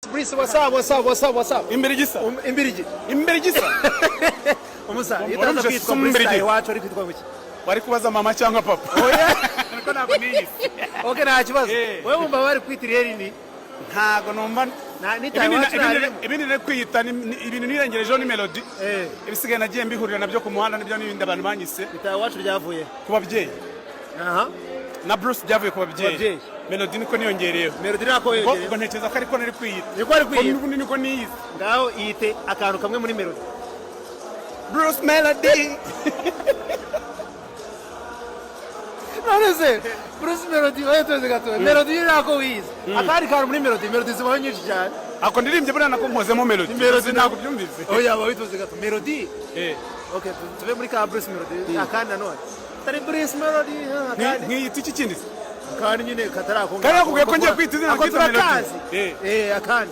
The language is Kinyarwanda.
Bruce, what's up? Imbirigisa. Imbirigisa. Umusa, yitaza kwitwa Bruce iwacu ari kwitwa muki. Bari kubaza mama cyangwa papa. Oya. Niko ntabwo niyizi. Okay, nta kibazo. Wewe wumva bari kwitira ni? Ntago numva ibindi ne kwiyita ibintu nirengerejeho ni melody. Ibisigaye nagiye mbihurira nabyo ku muhanda nibyo n'ibindi abantu banyise. Itaye wacu ryavuye ku babyeyi. Aha. Na Bruce byavuye ku babyeyi. Melody niko niyongereyeho. Melody nako yongereyeho. Ubwo ntekereza ko ariko nari kwiyita. Niko ari kwiyita. Niko niyizi. Ngaho yite akantu kamwe muri Melody. Bruce Melody. Nonese Bruce Melody wayitoze gato. Melody nako wize. Akari kantu muri Melody zibaho nyinshi cyane. Ako ndirimbye buriya nako nkozemo Melody. Melody ntabwo byumvise. Oya wayitoze gato. Melody. Okay, tuve muri ka Bruce Melody. Akandi nanone. Tari Bruce Melody. Nk'iyiti iki kindi? Kandi nyine katarakonga. Kandi akubwiye ko ngiye kwita izina nkita Melody. Akandi.